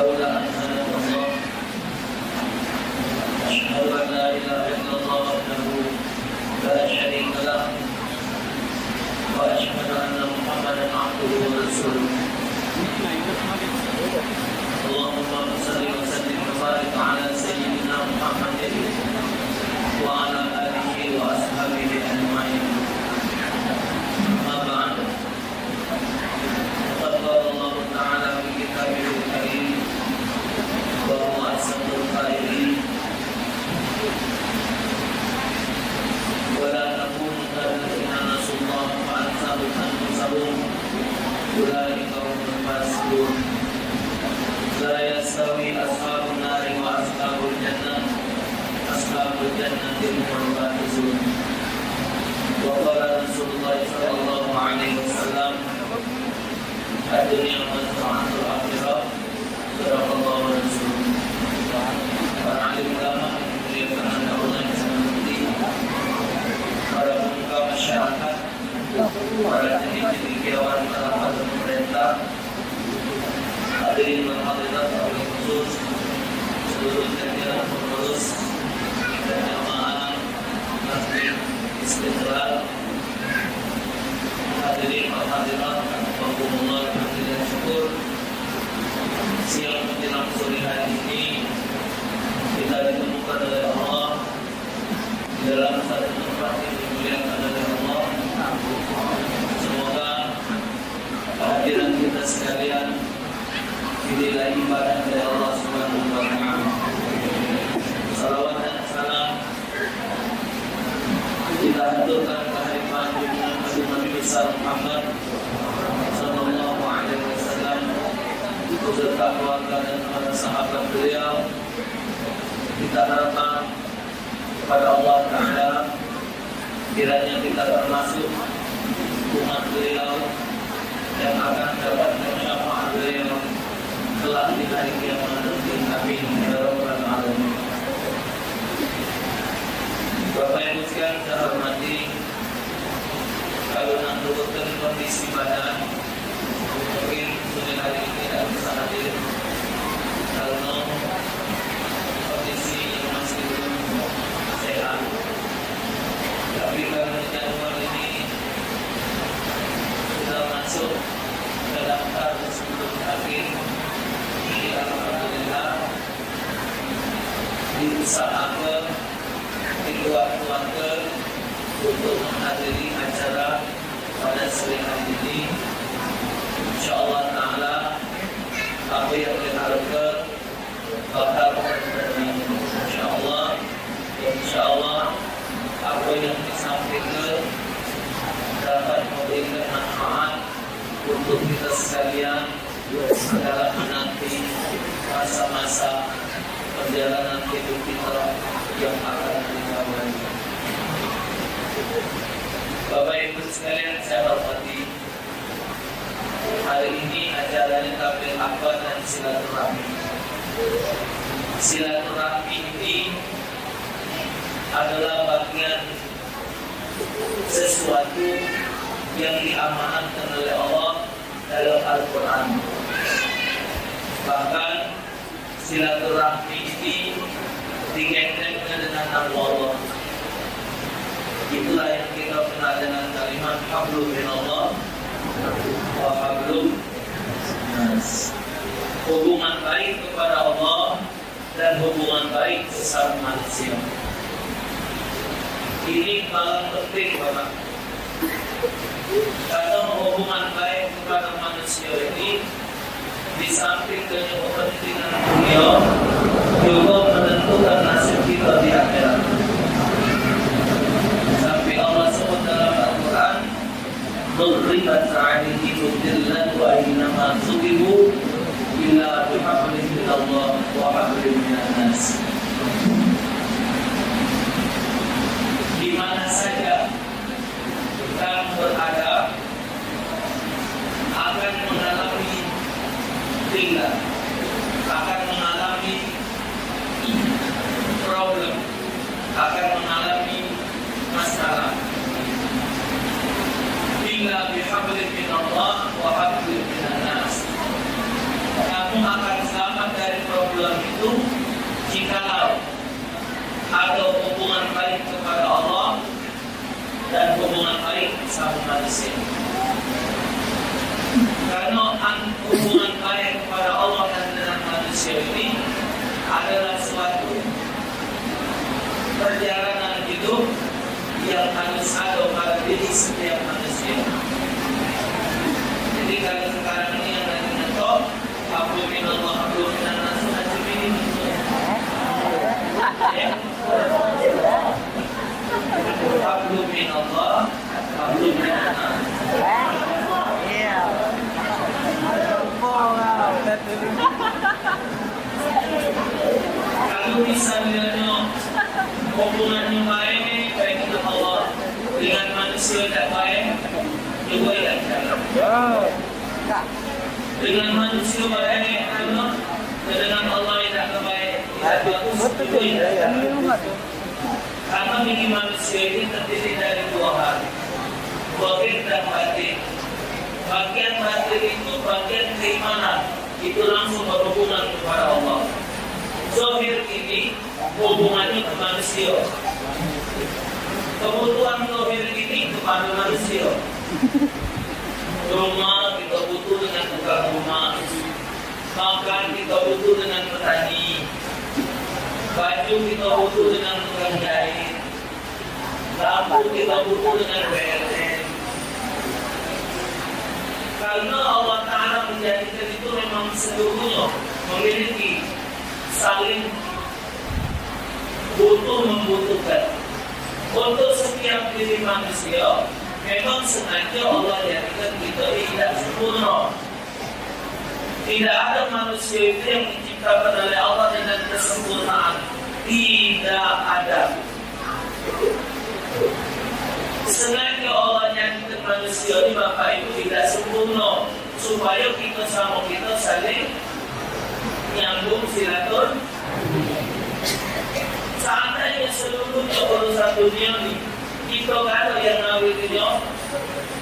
لولا أن هدانا الله أشهد أن لا إله إلا الله وحده لا شريك له وأشهد أن محمدا عبده ورسوله اللهم صل وسلم وبارك على سيدنا محمد وعلى آله وأصحابه أجمعين. أما بعد فقد قال الله تعالى في كتابه الكريم وهو أصدق القائلين ولا تكونوا كالذين نسوا الله فأنساهم أنفسهم أولئك هم الفاسقون. لا يستوي أصحاب النار وأصحاب الجنة أصحاب الجنة هم الفائزون. وقال رسول الله صلى الله عليه وسلم الدنيا مزرعة الآخرة صدق الله ورسوله. Para alim ulama yang dimuliakan Allah yang seperti para pemuka masyarakat, para cendekiawan, para pemerintah, hadirin dan hadirat oleh khusus seluruh jajaran pengurus dan jamaah Masjid Istiqlal, hadirin dan hadirat Alhamdulillah dan syukur siang menjelang sore hari ini kita ditemukan oleh Allah dalam satu tempat yang dimuliakan oleh Allah. Semoga kehadiran kita sekalian dinilai ibadah dari Allah Subhanahu wa taala. Salawat dan salam kita haturkan kehadiran Nabi besar Muhammad sallallahu alaihi wasallam beserta keluarga dan para sahabat beliau. Kita harapkan kepada Allah Taala kiranya kita termasuk umat beliau yang akan dapat syafaat beliau kelak di hari kiamat nanti. Amin ya rabbal alamin. Bapak Ibu sekalian saya hormati, kalau nak turutkan kondisi badan mungkin sore hari ini tidak bisa hadir karena kondisi yang masih belum sehat. Tapi karena jadwal ini sudah masuk ke daftar sebelum akhir, alhamdulillah diusahakan keluarga untuk menghadiri acara pada sore hari ini. InsyaAllah ta'ala apa yang diharapkan bakal terjadi. InsyaAllah apa yang disampaikan dapat memberikan manfaat untuk kita sekalian dalam menanti masa-masa perjalanan hidup kita yang akan dimulai. Bapak Ibu sekalian saya hormati, hari ini acaranya tabligh akbar dan silaturahmi. Silaturahmi ini adalah bagian sesuatu yang diamanatkan oleh Allah dalam Al-Quran. Bahkan silaturahmi ini dikaitkan dengan Allah. Itulah yang kita kenal dengan kalimat hablum minallah wa hablum nas. Hubungan baik kepada Allah dan hubungan baik sesama manusia. Ini paling penting, Bapak. Karena hubungan baik kepada manusia ini di samping dengan kepentingan dunia juga menentukan nasib kita di akhirat. Sampai Allah sebut dalam Al-Quran, "Duribat 'alaihim dhillan wa aynama suqibu illa bihablin minallah wa hablin minan nas." Di mana saja kamu berada akan mengalami tinggal, akan mengalami problem, akan mengalami masalah. Illa bihablin minallah wa hablin minan nas. Kamu akan selamat dan hubungan baik sama manusia. Karena hubungan baik kepada Allah dan dengan manusia ini adalah suatu perjalanan hidup yang harus ada pada diri setiap manusia. Jadi kalau sekarang ini yang lagi ngetop, aku minallah, aku minallah, aku minallah. Aku minallah, aku minallah. Kalau misalnya hubungannya baik dengan Allah, dengan manusia tak baik, juga tidak jalan. Dengan manusia baik, dengan Allah tidak baik, tidak bagus, juga tidak jalan. Karena bagi manusia ini terdiri dari dua hal, zahir dan batin. Bagian batin itu bagian keimanan, itu langsung berhubungan kepada Allah. Zahir ini hubungannya ke manusia. Kebutuhan zahir ini kepada manusia. Rumah kita butuh dengan tukang rumah, makan kita butuh dengan petani, baju kita butuh dengan tukang jahit, lampu kita butuh dengan PLN. Karena Allah Ta'ala menjadikan itu memang seluruhnya memiliki saling butuh membutuhkan. Untuk setiap diri manusia memang sengaja Allah jadikan kita tidak sempurna. Tidak ada manusia itu yang diciptakan oleh Allah dengan kesempurnaan. Tidak ada. Sengaja Allah jadikan manusia ini Bapak Ibu tidak sempurna, supaya kita sama kita saling nyambung silaturahmi. Seandainya seluruhnya urusan dunia ini kita kalau yang ngawinnya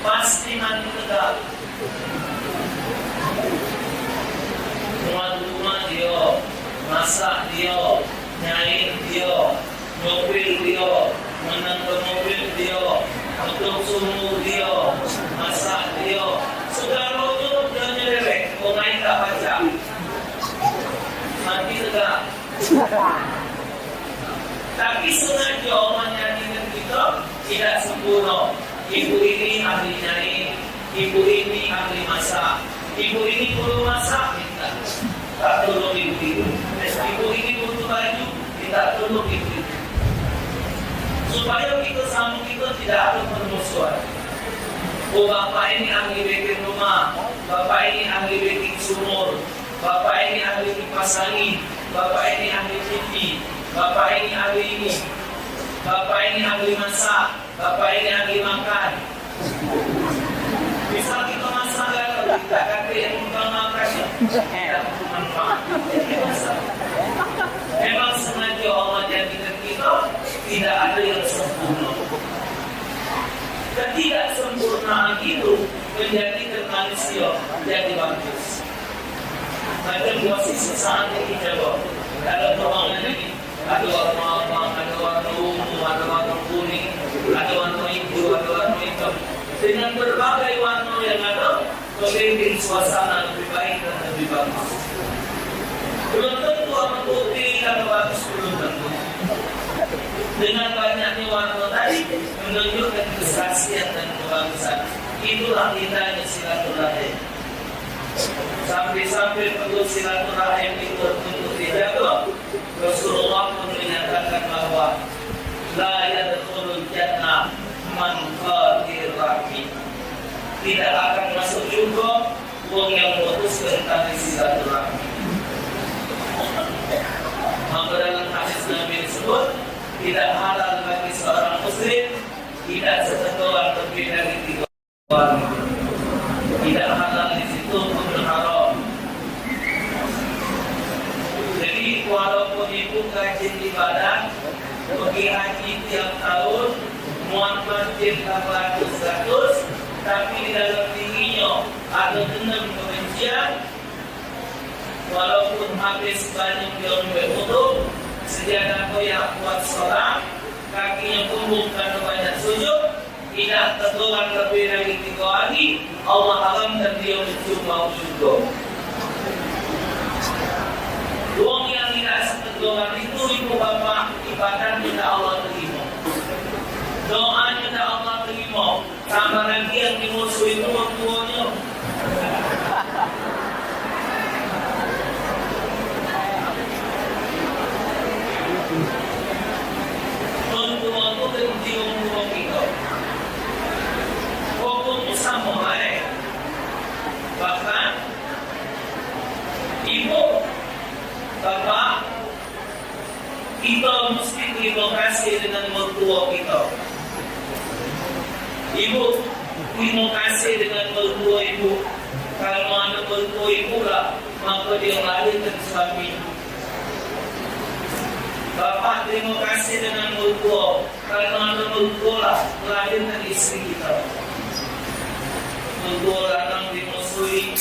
pasti mati tegak. Rumah dia, masak dia, nyair dia, mobil dia, menangkap mobil dia, untuk sumur dia, masak dia, segala itu dia nyelewek, orang tak baca, mati tegak. Tapi sengaja Allah jadikan kita tidak sempurna. Ibu ini ahli nyair, ibu ini ahli masak, ibu ini perlu masak, tak tolong ibu itu. Ibu ini butuh baju, tidak tolong ibu itu. Supaya kita sama kita tidak ada permusuhan. Oh, bapak ini ahli bikin rumah, bapak ini ahli bikin sumur, bapak ini ahli kipas angin, bapak ini ahli TV, bapak ini ahli ini, bapak ini ahli masak, bapak ini ahli makan. Bisa kita masak kalau kita kata yang bukan makannya tidak bermanfaat. Memang sengaja Allah jadikan kita tidak ada yang sempurna. Ketidaksempurnaan itu menjadikan manusia jadi bagus. Macam posisi saat ini coba dalam ruangan ini ada warna abang, ada warna ungu, ada warna kuning, ada warna hijau, ada warna hitam. Dengan berbagai warna yang ada, membuat suasana lebih baik dan lebih bagus. Belum tentu warna putih dan bagus, belum tentu. Dengan banyaknya warna tadi menunjukkan kesaksian dan kebagusan. Itulah indahnya silaturahim. Sampai-sampai perlu silaturahim itu untuk dijaga. Rasulullah pun menyatakan bahwa la yadkhulul jannah man qadir rahim. Tidak akan masuk surga orang yang memutuskan tali silaturahmi. Maka dalam hadis Nabi disebut tidak halal bagi seorang muslim tidak setelah lebih dari 3 orang. Tidak halal di situ pun haram. Jadi walaupun ibu rajin ibadah, pergi haji tiap tahun, muat masjid 800, tapi di dalam dirinya ada dendam kebencian, walaupun habis banyak yang berwudu, sejadah koyak buat sholat, kakinya kumbung karena banyak sujud, tidak tertular lebih dari 3 hari, Allah haramkan dia mencium bau syurga. Uang yang tidak setertular itu ibu bapak ibadah tidak Allah terima. Doa tidak Allah terima. Sama lagi yang dimusuhi itu tuanya. Tuan-tuan itu mencium kita. Hukum sama bahkan ibu bapak kita mesti terima kasih dengan mertua kita. Ibu terima kasih dengan mertua ibu. Kalau mana mertua ibu lah, maka dia melahirkan suami. Bapak terima kasih dengan mertua. Kalau mana mertua lah, melahirkan istri kita. Mertua lanang dimusuhi,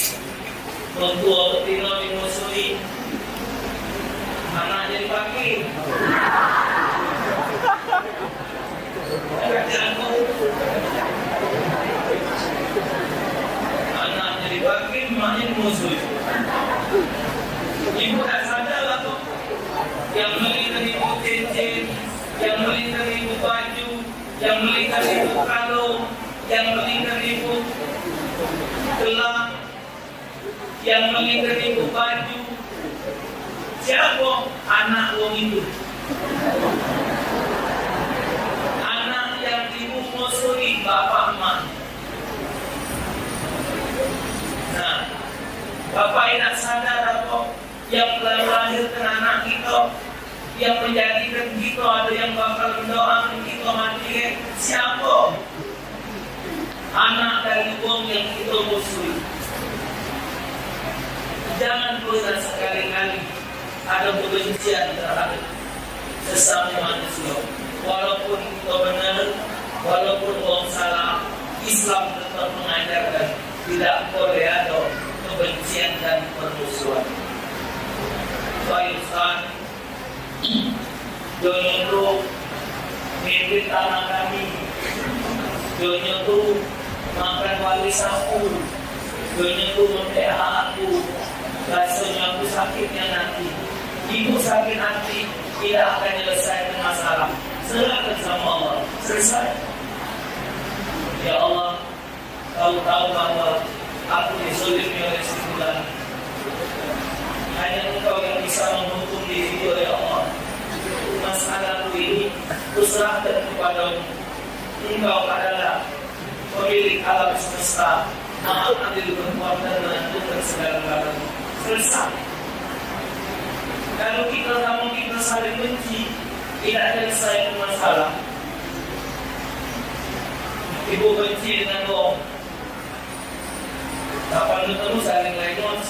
mertua betina dimusuhi, anak jadi pagi. Anak jadi pagi, emaknya dimusuhi. Ibu tak sadar lah tuh. Yang melintang ibu cincin, yang melintang ibu baju, yang melintang ibu kalung, yang melintang ibu gelang, yang melintang ibu baju. Siapa anak wong itu? Anak yang ibu musuhi bapak emak. Nah, bapak tidak sadar apa yang telah melahirkan anak kita, yang menjadikan kita ada yang bakal mendoakan kita mati. Siapa? Anak dari wong yang kita musuhi. Jangan pernah sekali-kali ada kebencian terhadap sesama manusia. Walaupun kita benar, walaupun orang salah, Islam tetap mengajarkan tidak boleh ada kebencian dan permusuhan. Baik Ustaz, dunia itu milik tanah kami. Dunia itu makan warisanku. Dunia itu memPH aku. Rasanya aku sakitnya nanti. Ibu sakit hati, tidak akan menyelesaikan masalah. Serahkan sama Allah. Selesai. Ya Allah, Kau tahu bahwa aku dizolimi oleh si fulan. Hanya Engkau yang bisa menghukum diri, ya Allah. Masalahku ini kuserahkan kepadamu. Engkau adalah pemilik alam semesta. Maha adil berkuasa dan menentukan segala-galanya. Selesai. Kalau kita saling benci, tidak ada selesai masalah. Ibu benci dengan bohong. Kapan ketemu saling lengos.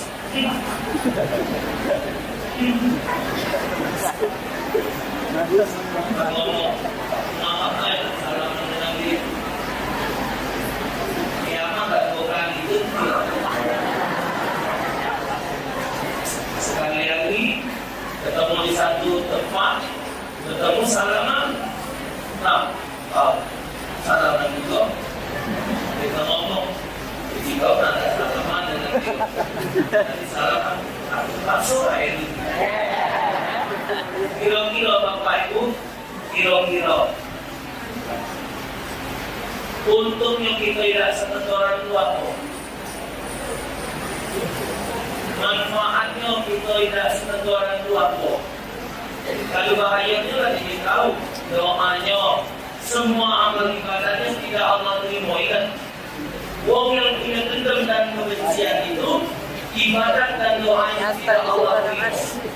Ngomong, maaf ya, salah mengenal dia. Kiamat gak bukan itu. Sekali lagi ketemu di satu tempat, ketemu salaman. Nah, salaman juga. Kita ngomong, jika ada salaman dengan dari salaman, aku langsung aja. Kira-kira Bapak Ibu, kira-kira untungnya kita tidak seperti orang tua kok. Manfaatnya kita tidak seperti orang tua kok. Kalau bahayanya lagi tahu doanya, semua amal ibadahnya tidak Allah terima. Ingat, wong yang punya dendam dan kebencian itu ibadah dan doanya tidak Allah terima.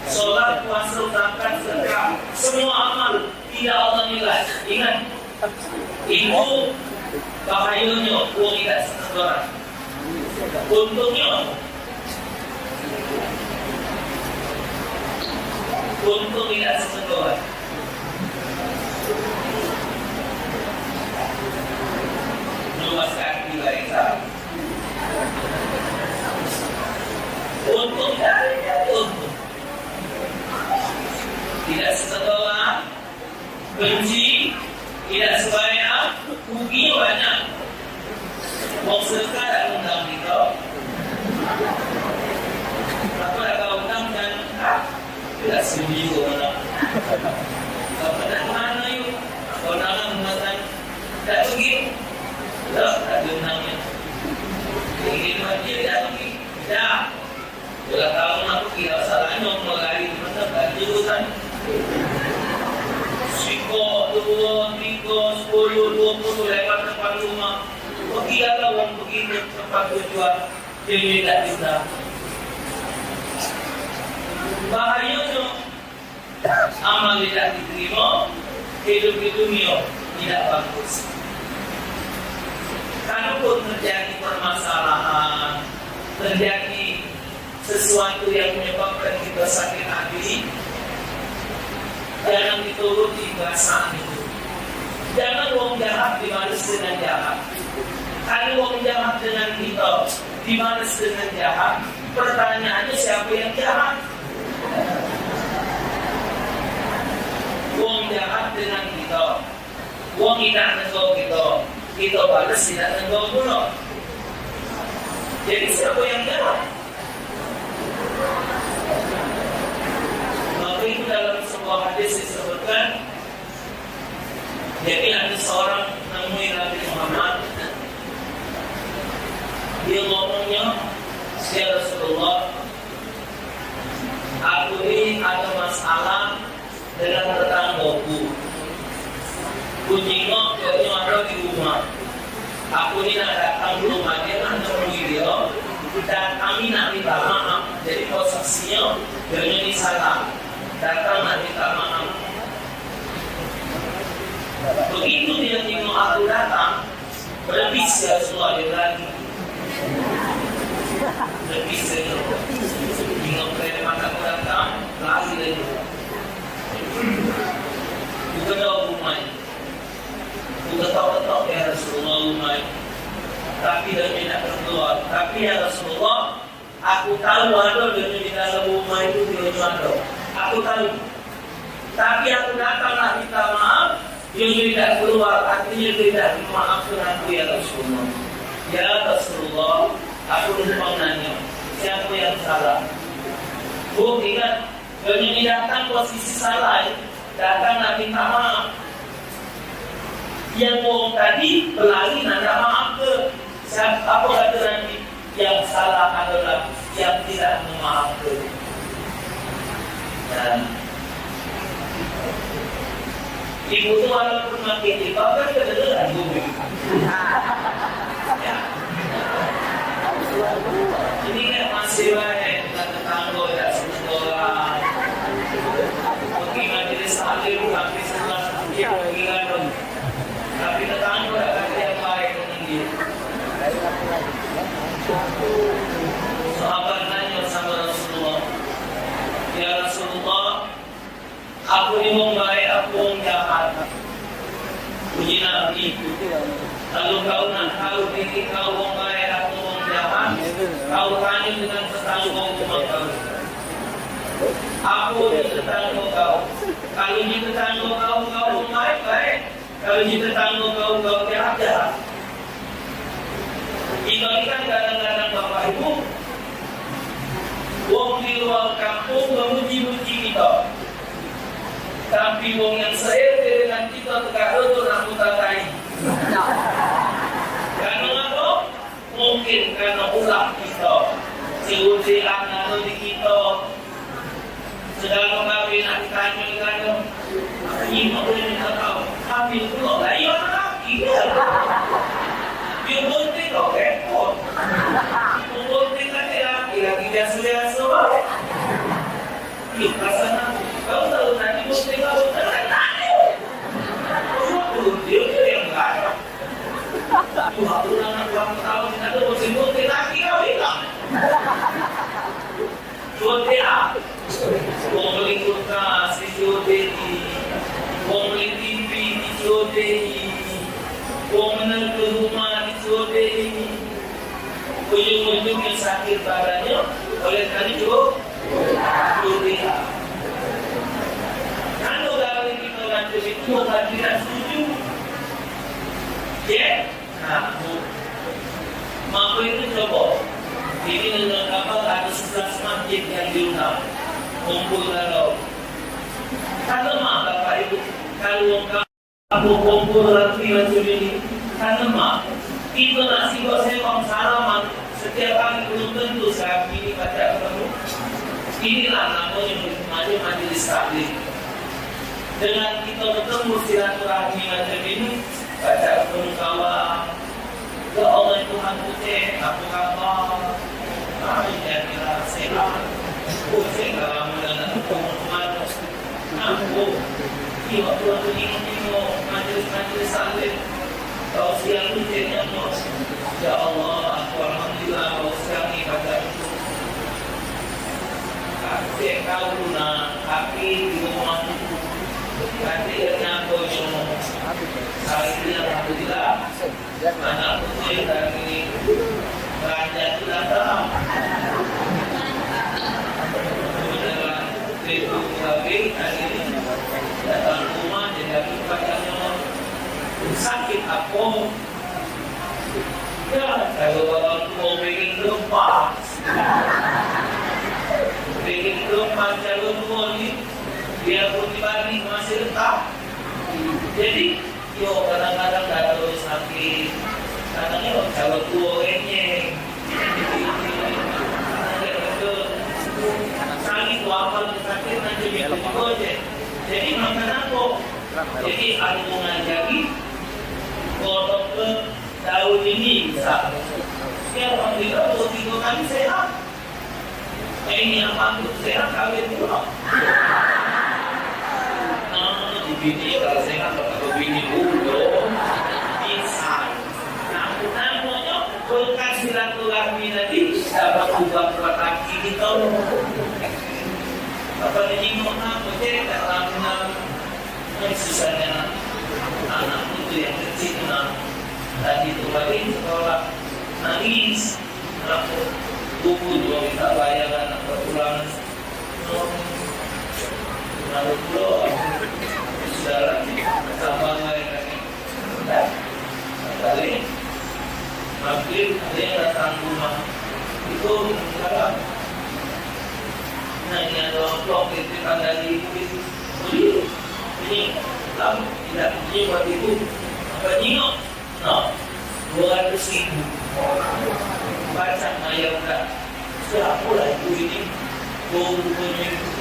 Sholat, puasa, zakat, sedekah, semua amal tidak Allah nilai. Ingat, itu bahayanya wong tidak seperti orang. Untungnya untung tidak seperti orang. Luas kaki dari sana. Untung dari untung. Tidak seperti orang. Benci, tidak sebaya, rugi banyak. Mau sedekah dan undang kita. Apa dah kau undang dan tidak setuju mana? Kau pada mana yuk? Kau nak mengatakan tak pergi, tak ada undangnya. Ini dia tidak pergi, tidak. Kalau kau nak pergi, salahnya orang lari di mana? Tak jurusan. Siko, 2, 3, 10, 20 lewat depan rumah. Pergi lah orang pergi ke tempat tujuan. Jadi tidak bisa. Bahayanya amal tidak diterima, hidup di dunia tidak bagus. Kalaupun terjadi permasalahan, terjadi sesuatu yang menyebabkan kita sakit hati, jangan dituruti perasaan itu. Jangan orang jahat dibalas dengan jahat. Kalau orang jahat dengan kita dibalas dengan jahat, pertanyaannya siapa yang jahat? Wong jahat dengan kita, wong tidak nenggau kita balas tidak nenggau pula. Jadi siapa yang jahat? Maka itu dalam sebuah hadis disebutkan, jadi ada seorang namanya Nabi Muhammad, dia ngomongnya, ya Rasulullah, aku ini ada masalah dengan tetanggaku. Kucingnya dia ada di rumah. Aku ini nak datang ke rumahnya, nak temui dia, dan kami nak minta maaf. Jadi posisinya dia ini salah. Datang nak minta maaf. Begitu dia tengok aku datang, berbis ya Rasulullah, dia lagi. Berbis ya. Tengok preman aku datang, lari lagi. Bukan tahu rumahnya, bukan tahu ya Rasulullah rumahnya, tapi dia tidak keluar. Tapi ya Rasulullah, aku tahu ada dia di dalam rumah itu dia ada. Aku tahu, tapi aku datanglah minta maaf, dia tidak keluar. Artinya tidak memaafkan aku ya Rasulullah. Ya Rasulullah, aku numpang nanya, siapa yang salah? Bu, ingat, dia datang posisi salah. Datang nak minta maaf. Yang bohong tadi berlari nak maaf ke? Apa kata nanti? Yang salah adalah yang tidak memaafkan. Dan ibu tu walaupun makin dibakar kedengaran bumi. Ya. Ini kan masih banyak tetangga tak sekolah. Majelis taklim kami sebelah dia pergi tapi tetangga tak kata yang baik dengan dia. Sahabat nanya sama Rasulullah, ya Rasulullah, aku ni orang baik, aku orang jahat. Puji Nabi, lalu kau nak tahu diri kau orang baik, aku orang jahat, kau tanya dengan tetangga rumah kau. Aku ni tetangga kau. Kalau ni tetangga kau baik-baik. Kalau ni tetangga kau jahat-jahat. Kita ni kan kadang-kadang Bapak Ibu, wong di luar kampung memuji-muji kita. Tapi wong yang seirti dengan kita terkadang itu nak mutakai. Karena apa? Mungkin karena ulah kita. Seudih anak di kita. Sedang kami nak ditanya, ini boleh minta tahu. Kami itu lah, iya lagi. Dia bunting kok, repot. Bunting kan lagi biasa-biasa. Ih, rasanya, kau tahu nanti bunting kau terlalu. Dia yang enggak. Tuhan ulang tahun, ada bunting lagi kau bilang. Bunting apa? Wong beli kulkas dijodohi, wong beli TV dijodohi, wong menerka rumah dijodohi. Ujung-ujung yang sakit badannya oleh tadi jodohi. Kalau dari kita nanti itu Tuhan tidak setuju, ya, nah, kumpul kalau mah Bapak Ibu, kalau kamu kumpul lagi macam ini, mah itu nasi goreng bang salaman setiap kali belum tentu saat ini baca kamu. Inilah namanya majelis taklim. Dengan kita bertemu silaturahmi macam ini, baca kawan. Ya Allah Tuhan putih, apa kabar? Kira sehat. Putih kalau mengenai teman-teman, aku iya Tuhan tengok majelis taklim. Kau siang putihnya ya Allah, aku alhamdulillah kau siang ini baca itu. Cek kau guna kaki di rumah itu. Nanti aku yang hari ini alhamdulillah anak putih dari raja itu datang. Kemudian itu kami hari ini datang rumah jadi bacanya sakit apa? Ya kalau orang tua bikin gempa. Bikin gempa calon tua ni dia pun dibalik masih letah. Jadi, yo kadang-kadang kalau sakit, kadang-kadang calon tua ini, sakit apa sakit nanti dia aja. Jadi makan apa? Jadi aku mengajari kodok ke daun ini bisa. Ya alhamdulillah 2-3 kali sehat. Ini yang patut sehat kawin pula. Bini kalau sehat atau bini dulu bisa. Namanya berkat silaturahmi tadi dapat ubah buat laki kita. Apa ini mana boleh dalam susahnya anak itu yang kecil tadi itu balik sekolah nangis, aku buku juga minta bayaran apa pulang. Lalu pulau saudara sama mereka kali mampir ada yang datang rumah itu sekarang nah ini ada blok itu kan dari ibu ini kamu tidak punya buat ibu apa nyok no 200.000 baca ayat tak siapa lah ibu ini buku-buku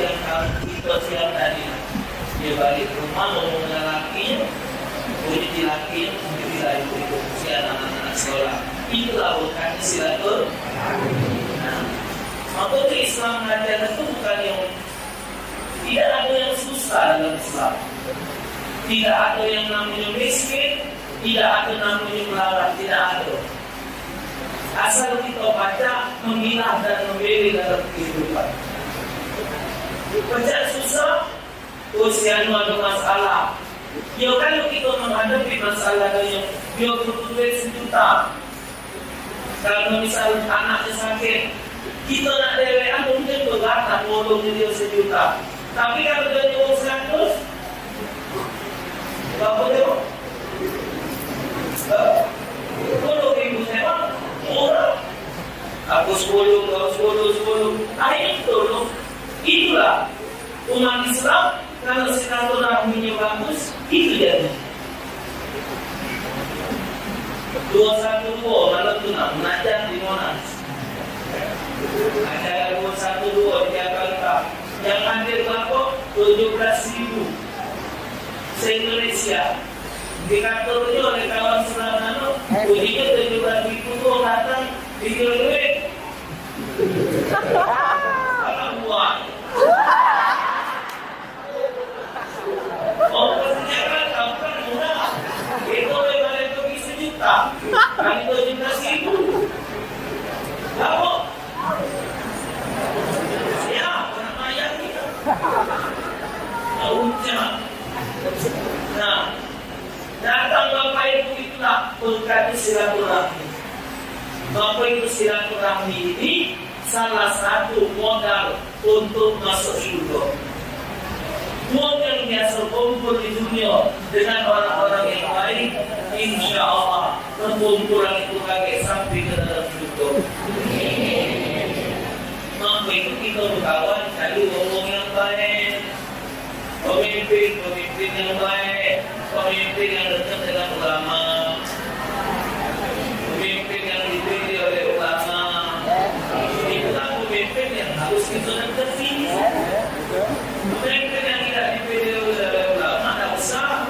yang kita siap tadi. Dia balik ke rumah mau mengenal lakinya, boleh dilakinya, mungkin tidak itu si anak-anak sekolah. Itulah bukan silaturahmi. Maka itu Islam mengajarkan itu bukan yang tidak ada yang susah dalam Islam, tidak ada yang namanya miskin, tidak ada namanya melarat, tidak ada. Asal kita baca, memilah dan memilih dalam kehidupan. Baca susah. Usianya ada masalah. Ya kalau kita menghadapi masalah yang dia butuh duit 1 juta. Kalau misal anaknya sakit, kita nak dewan mungkin berat nak tolong dia 1 juta. Tapi kalau dia uang 100, berapa dia? 10.000 sewa, murah. Aku 10, kau 10. Akhirnya tolong. Itulah umat Islam. Kalau silaturahminya bagus, itu jadi 212 malam itu mengajar di Monas. Ada 212 di Jakarta. Yang hadir berapa? 17.000 se-Indonesia. Dikaturnya oleh kawan Sulanano, ujinya 17.000 itu datang di duit. Kalau buat kesejahteraan kamu kan murah. Itu lebar itu 1 juta. Kali 17.000. Kamu? Ya, orang bayar kita. Ucap. Nah, datang Bapak Ibu itulah berkat silaturahmi. Bapak Ibu silaturahmi ini salah satu modal untuk masuk surga. Modal biasa kumpul di dunia dengan orang-orang yang baik, insya Allah perkumpulan itu kakek sampai ke dalam surga. Maka itu kita berkawan cari ngomong yang pemimpin yang baik, pemimpin yang dekat dengan ulama, pemimpin yang dipilih oleh ulama. Itulah pemimpin yang harus kita dekati. Pemimpin yang tidak dipilih oleh ulama tidak usah.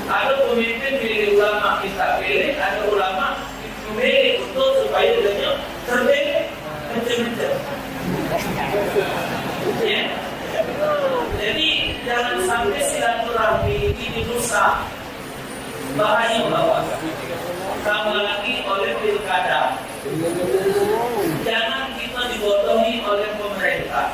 Ada pemimpin pilih ulama kita pilih, ada ulama memilih untuk supaya dia terpilih macam-macam. Ya. Jadi jangan sampai silaturahmi ini rusak, bahaya bawa. Tambah lagi oleh pilkada. Jangan kita dibodohi oleh pemerintah.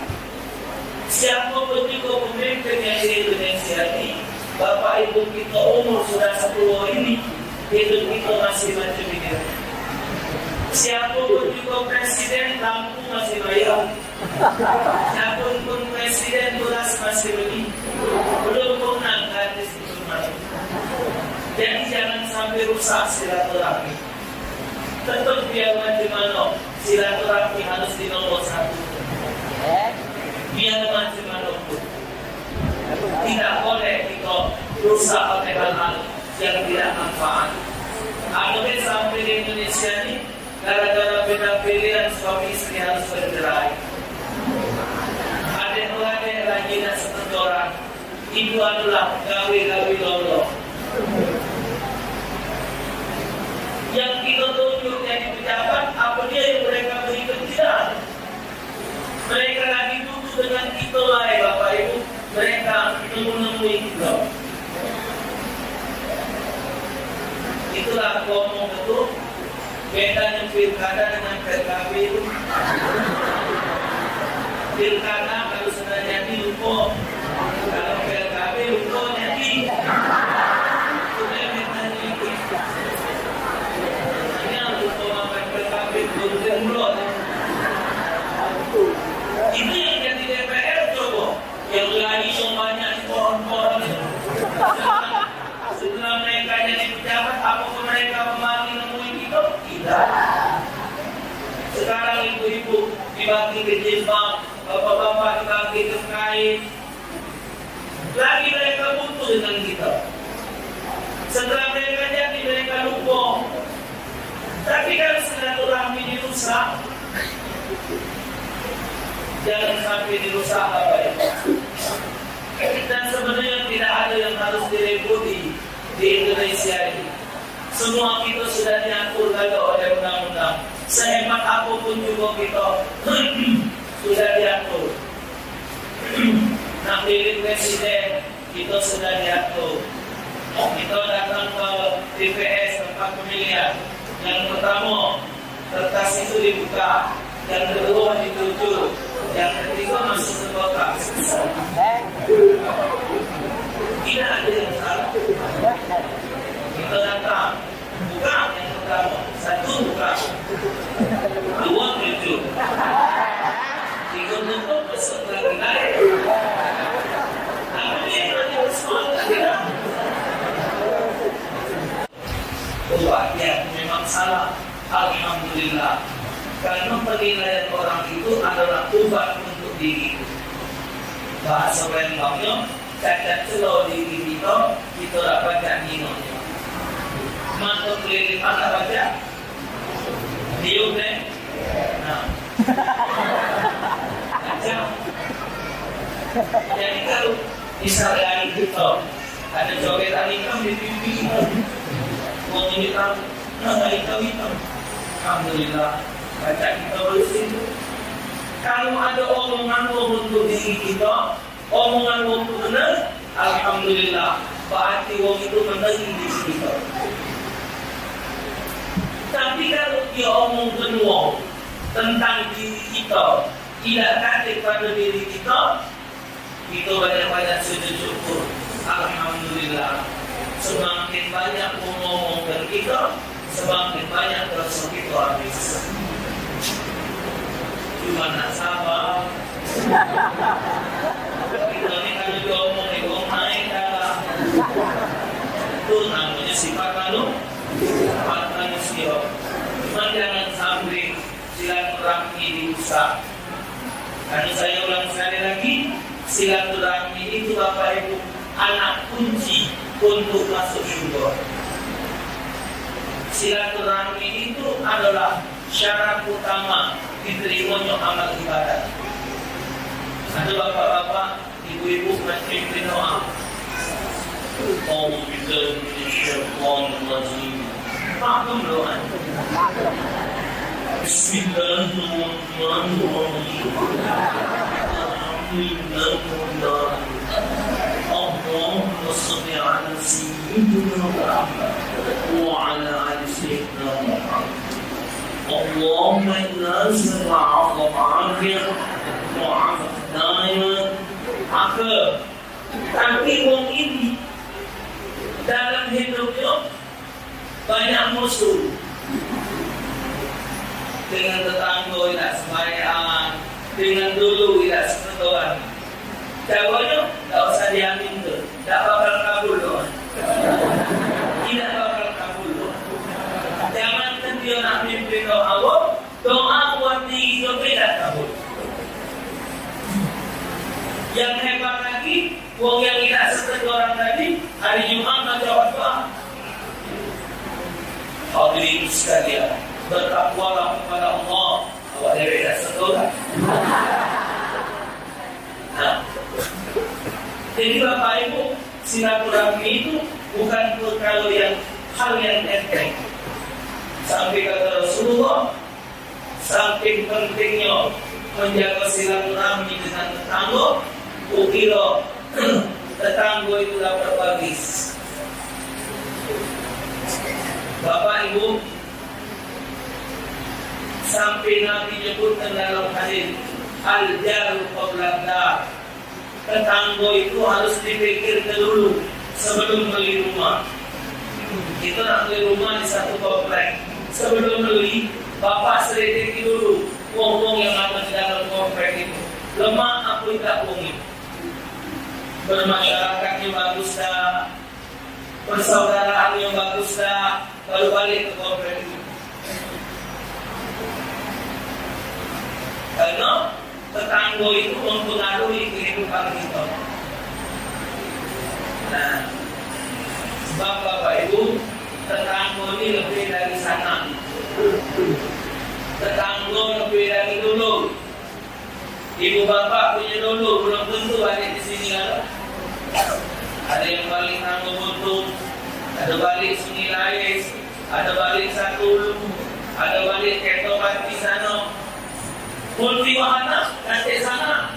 Siapapun juga pemimpin yang di Indonesia ini, Bapak Ibu kita umur sudah 10 ini, hidup kita masih macam ini. Siapapun juga presiden, lampu masih bayar. Siapapun presiden, beras masih beli. Belum pernah gratis itu masuk. Jadi jangan sampai rusak silaturahmi. Tetap biar macam mana, silaturahmi harus di nomor 1. Biar macam mana pun. Tidak boleh kita rusak oleh hal-hal yang tidak manfaat. Akhirnya sampai di Indonesia ini, gara-gara beda pilihan suami istri harus bercerai. Adik-adik lagi dan setentoran, ibu adalah gawe-gawe lolo. Yang kita tunjuk jadi pejabat, apa dia yang mereka berikan tidak? Mereka lagi duduk dengan kita lah, Bapak Ibu. Mereka menemui kita. Itulah ngomong itu bedanya pilkada dengan PKB itu. Pilkada kalau sudah jadi lupa, kalau PKB lupa jadi. Itu bedanya itu. Hanya lupa makan PKB belum mulut. Itu yang jadi DPR coba. Yang lagi semuanya di pohon-pohon itu. Setelah mereka jadi pejabat, apakah mereka memanggil nemuin kita? Tidak. Sekarang ibu-ibu dibagi ke jilbab, bapak-bapak dibagi ke kain. Lagi mereka butuh dengan kita. Setelah mereka jadi, mereka lupa. Tapi kalau silaturahmi dirusak, jangan sampai dirusak apa ya. Dan sebenarnya tidak ada yang harus direbuti di Indonesia ini. Semua kita sudah diatur oleh undang-undang. Sehebat apapun juga kita sudah diatur. Nak pilih presiden, kita sudah diatur. Kita datang ke TPS tempat pemilihan. Yang pertama, kertas itu dibuka. Yang kedua dituju. Yang ketiga masuk ke kotak. Tidak ada yang salah. Kita datang, buka yang pertama, 1 buka, 2 tuju, 3 tutup, peserta naik. Tapi dia berani bersemangat, tidak? Ya, memang salah. Alhamdulillah. Karena penilaian orang itu adalah obat untuk diri. Bahasa Lembangnya, cacat celah diri kita dapat janjinya. Mata keliling mana baca? Diuk deh. Nah, baca. Jadi kalau misalnya kita ada coretan hitam di pipi, mau hitam, nggak hitam. Alhamdulillah. Baca kita bersih. Kalau ada omongan untuk diri kita, omongan untuk benar, alhamdulillah, berarti wong itu menang di kita. Tapi kalau dia omong penuh tentang diri kita, tidak kata pada diri kita, kita banyak-banyak sujud syukur. Alhamdulillah. Semakin banyak ngomong dan kita, semakin banyak dosa kita habis. Cuma nak sabar. Kita ni kalau diomong naik dah. Itu namanya sifat manusia. Cuma jangan sampai silaturahmi dirusak. Karena saya ulang sekali lagi, silaturahmi itu Bapak Ibu anak kunci untuk masuk surga. Silaturahmi itu adalah syarat utama diterimanya amal ibadat. Ada bapak-bapak, ibu-ibu memimpin doa. Alhamdulillah, Bismillahirrahmanirrahim. Paham doa? Bismillahirrahmanirrahim. Alhamdulillah. Allahumma shalli ala sayyidina Muhammad wa ala ali sayyidina Muhammad. Allahumma inna nas'aluka al-afiyah wa al-hidayah. Tapi wong ini dalam hidupnya banyak musuh. Dengan tetangga tidak sembahyang, dengan dulu tidak seketuan. Jawabnya, tidak usah diamin tuh, tidak bakal kabul doa. Tidak bakal kabul doa. Jangan kan dia nak mimpin doa, doa buat diri dia tidak kabul. Yang hebat lagi, wong yang tidak seketuan tadi, hari Jumat tak jawab doa. Hadirin sekalian, bertakwalah kepada Allah. Awak dari dah sekolah. Nah, jadi Bapak Ibu, silaturahmi itu bukan perkara yang hal yang enteng. Sampai kata Rasulullah, saking pentingnya menjaga silaturahmi dengan tetangga, ukira tetangga itu dapat bagis. Bapak Ibu, sampai Nabi menyebutkan dalam hadis al-jaru qabla dar, tetangga itu harus dipikirkan dulu sebelum beli rumah. Kita nak beli rumah di satu komplek, sebelum beli bapak selidiki dulu wong-wong yang ada di dalam komplek itu, lemah apa tidak wong itu, bermasyarakatnya bagus dah, persaudaraannya bagus dah, baru balik ke komplek itu. Karena tetangga itu mempengaruhi kehidupan kita. Nah, sebab Bapak Ibu, tetangga ini lebih dari sana. Tetangga lebih dari dulu. Ibu bapak punya dulu, belum tentu ada di sini kan? Ada yang balik tangga buntung, ada balik Sungai Lais, ada balik Satulu, ada balik Ketopat di sana. Multi wahana, nanti sana.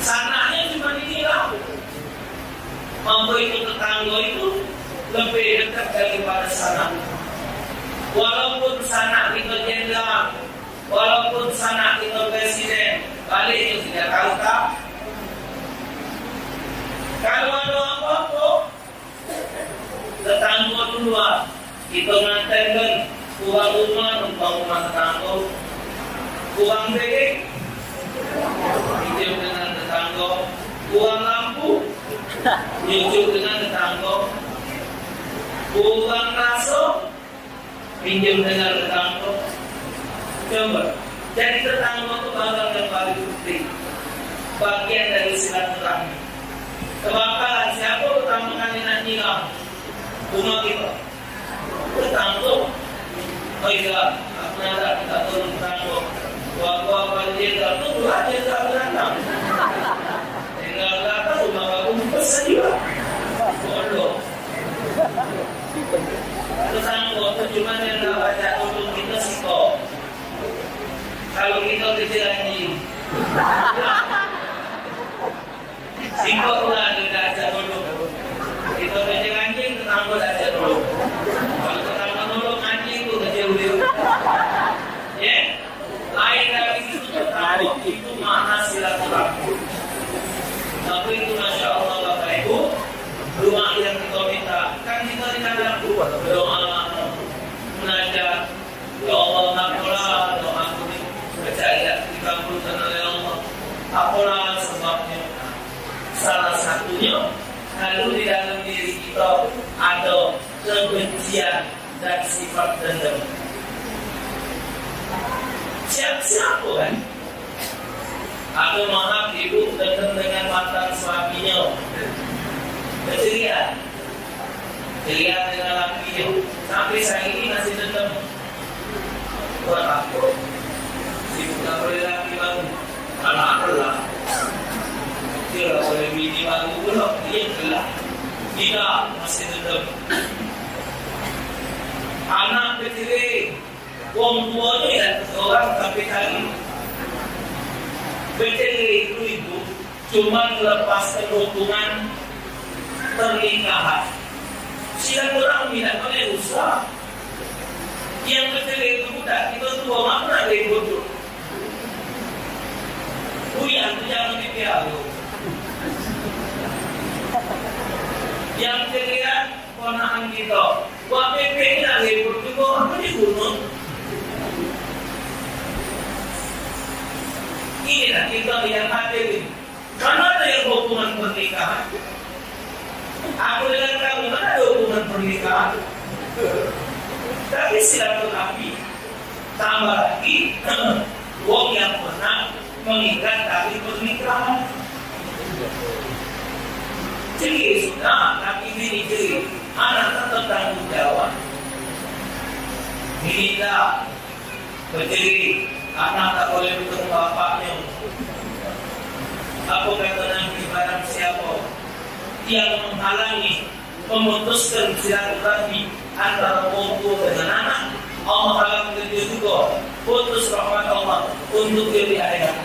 Sananya cuma inilah. Mampu itu tetangga itu lebih dekat daripada sana. Walaupun sana kita jenderal, walaupun sana kita presiden, balik itu tidak tahu tak. Kalau ada apa-apa, tetangga duluan. Kita ngantarkan uang rumah, numpang rumah tetangga. Uang BG, pinjam dengan tetangga. Uang lampu, nyucuk dengan tetangga. Uang raso, pinjam dengan tetangga. Coba, jadi tetangga itu barang yang paling penting, bagian dari silaturahmi. Kebakaran siapa pertama kali nak nyirah rumah kita? Tetangga. Oh iya, aku nak kita turun tetangga. Wah, banjir tu aja tak datang. Tinggal datang rumah bagus saja. Bodoh. Tetangga tu cuma yang nak baca untuk kita sikap. Kalau kita kecil anjing, sikap lah kita ajak dulu. Kita kecil anjing, tetangga ajak dulu. Kalau tetangga nolong anjing tu kecil dulu. Ya. Lain dari itu tetangga itu mana silaturahmi. Tapi itu Masya Allah Bapak Ibu, doa yang kita minta, kan kita kadang doa munajat, ya Allah apalah doa ini percaya dikabulkan oleh Allah. Apalah sebabnya? Salah satunya, kalau di dalam diri kita ada kebencian dan sifat dendam. Siapa kan? Atau maaf ibu datang dengan mantan suaminya keceriaan. Ceria dengan laki sampai saya ini masih dendam. Buat aku, sibuk tak boleh laki baru, anak lah. Dia boleh bini baru pula, dia gelap. Tidak masih dendam. Anak kecil, orang tua tu ya orang sampai hari. Kecil itu cuma melepaskan hubungan pernikahan. Siapa orang tidak boleh usaha. Yang kecil itu budak, kita tua mana ada yang bodoh. Yang itu jangan dipiaru. Yang ceria ponakan kita. Wah PP ini ada yang bodoh, apa dibunuh? Inilah kita yang hadir ini. Mana ada yang hubungan pernikahan? Aku dengan kamu mana ada hubungan pernikahan? Tapi silaturahmi tambah lagi wong yang pernah mengikat tali pernikahan. Jadi sudah, tapi ini jadi anak tetap tanggung jawab. Inilah menjadi anak tak boleh bertemu bapaknya. Apa kata Nabi barang siapa yang menghalangi memutuskan silaturahmi antara orang tua dengan anak, Allah akan menjadi juga putus rahmat Allah untuk dia di akhirat.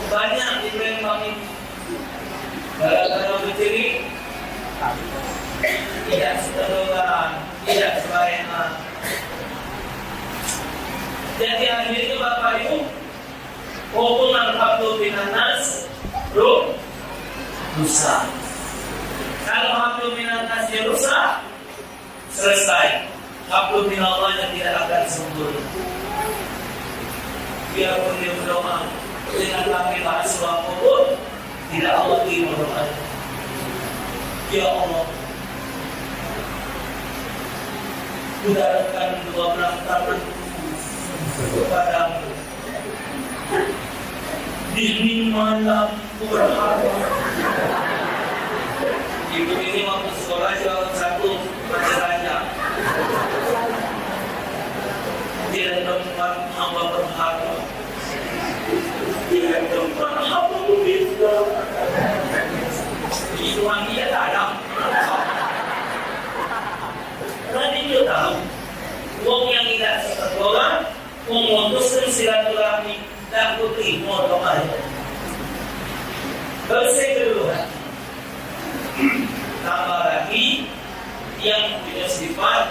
Banyak di Palembang ini gara-gara bercerai tidak seterusan, tidak sembarangan. Jadi akhirnya itu Bapak Ibu, hubungan Hablu bin Anas rusak. Kalau Hablu bin Anas rusak, selesai. Hablu bin Allah yang tidak akan sempurna. Biarpun dia berdoa dengan kami bahasa apapun, tidak Allah terima doanya. Ya Allah, udarakan dua belah tanganku kepadamu. Dini malam berharap. Ibu ini waktu sekolah jawab satu masalahnya. Dia tempat hamba berharap. Dia tempat hamba meminta. Itu dia tak ada. Tadi dia tahu, wong yang tidak sekolah memutuskan silaturahmi dan putih doa. Bersih kedua, tambah lagi yang punya sifat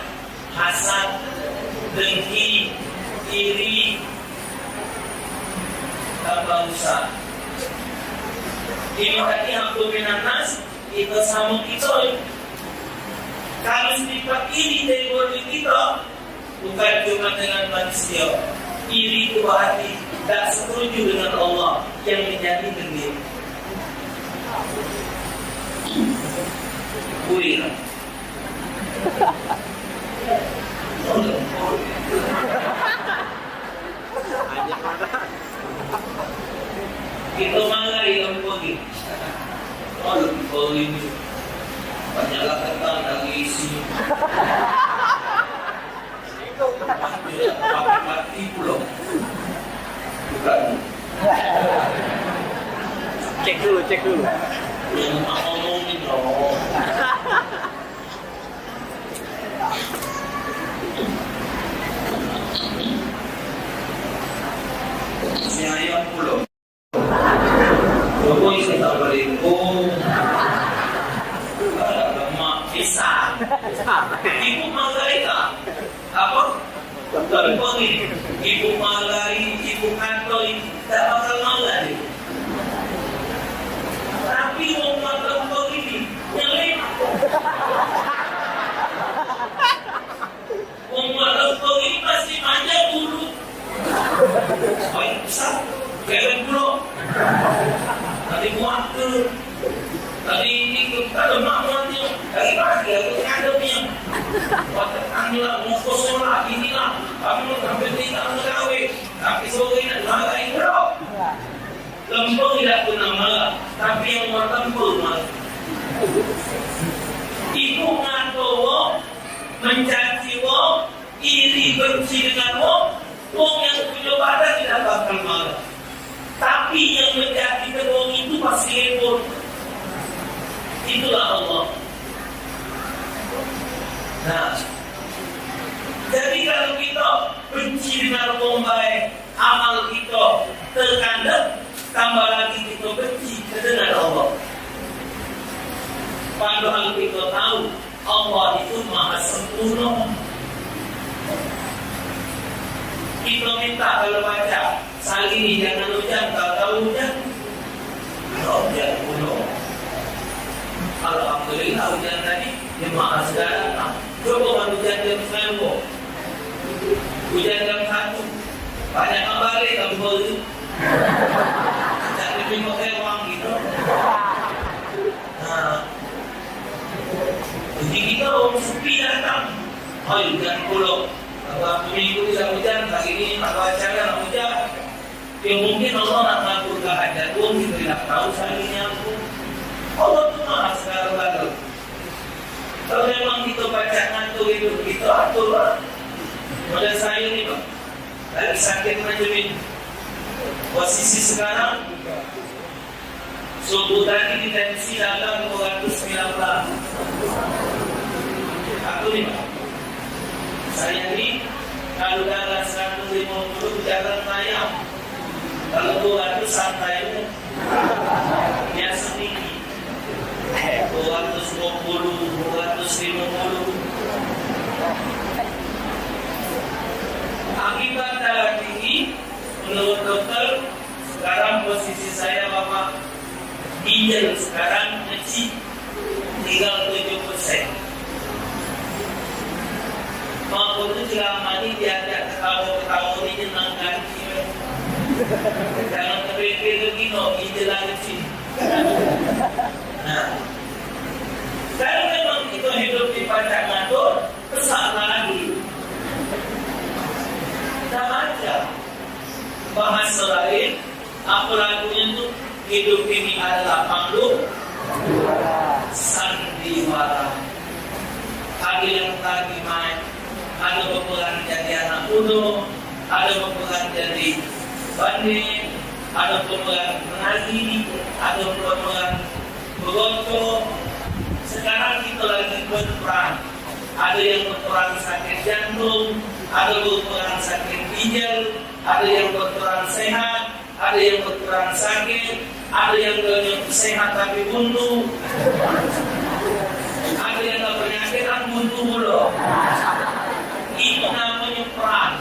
hasad, dengki, iri, tambah usah. Ini tadi Hablu bin Anas itu sama kita. Kalau sifat ini dari diri kita, bukan cuma dengan manusia. Iri itu hati, tak setuju dengan Allah yang menjadi gembira. Kuih. Itu malah yang pergi. Oh ini banyaklah ketan dan isi. Mati pulau. Bukan. Cek dulu. Yang mau ngomongin dong. Si ayam pulau. Pokoknya kita berlingkung. Lemak pisang. Ibu Margarita. Apa? Ibu Margarita, Ibu Kantoi. Tak bakal Margarita. Tapi orang Margarita ini yang lain. Orang Margarita ini pasti manja dulu. Oh ini besar. Keren pulau. Tadi buat ke. Tadi ini kalau makmurnya dari pagi aku ngadepnya. Waktu anilah mau kosong lah inilah. Kamu sampai tinggal gawe. Tapi sore ini lagi bro. Lempeng tidak pernah malah, tapi yang mau tempel malah. Ibu ngato wong, mencaci wong, iri benci dengan wong yang punya badan tidak bakal malah. Tapi yang mencaci wong itu pasti heboh. Itulah Allah. Nah, jadi kalau kita benci dengan wong baik, amal kita terkandang, tambah lagi kita benci dengan Allah. Padahal kita tahu Allah itu maha sempurna. Kita minta kalau baca Salini jangan hujan, kalau tahu hujan, hujan pulau. Alhamdulillah hujan tadi yang maha segala. Coba hujan jam 9, hujan jam 1, banyak kembali kamu itu. Jadi lebih pakai uang gitu. Nah, jadi kita orang sepi datang. Oh hujan pulau. Kalau minggu bisa hujan, kali ini tak baca kan hujan. Ya mungkin Allah nak ngatur keadaan pun kita tidak tahu salahnya pun. Allah tu maha segala galanya. Kalau memang kita baca ngatur hidup kita aturlah. Model saya ni Pak, lagi sakit macam ini. Posisi sekarang subuh tadi di tensi dalam 219. Aku ni Pak, saya ni kalau darah 150 jalan mayang, kalau 200 santai biasa tinggi. 220, 250. Akibat darah tinggi, menurut dokter, sekarang posisi saya Bapak ginjal sekarang kecil, tinggal 7%. Maupun itu selama ini diajak ketawa-ketawa ini jenangkan. Jangan terpikir begini, ginjal kecil. Nah, kalau memang kita hidup di pajak ngatur, kesalahan lagi. Kita baca bahasa lain, apa lagunya itu? Hidup ini adalah panggung sandiwara. Ada yang tadi main, ada berperan jadi anak muda, ada berperan jadi bandit, ada berperan mengaji, ada berperan bergoto. Sekarang kita lagi berperan. Ada yang berperan sakit jantung, ada berperan sakit ginjal, ada yang berperan sehat, ada yang berperan sakit, ada yang sehat tapi buntu, ada yang tak penyakit dan buntu mulu. Itu namanya peran.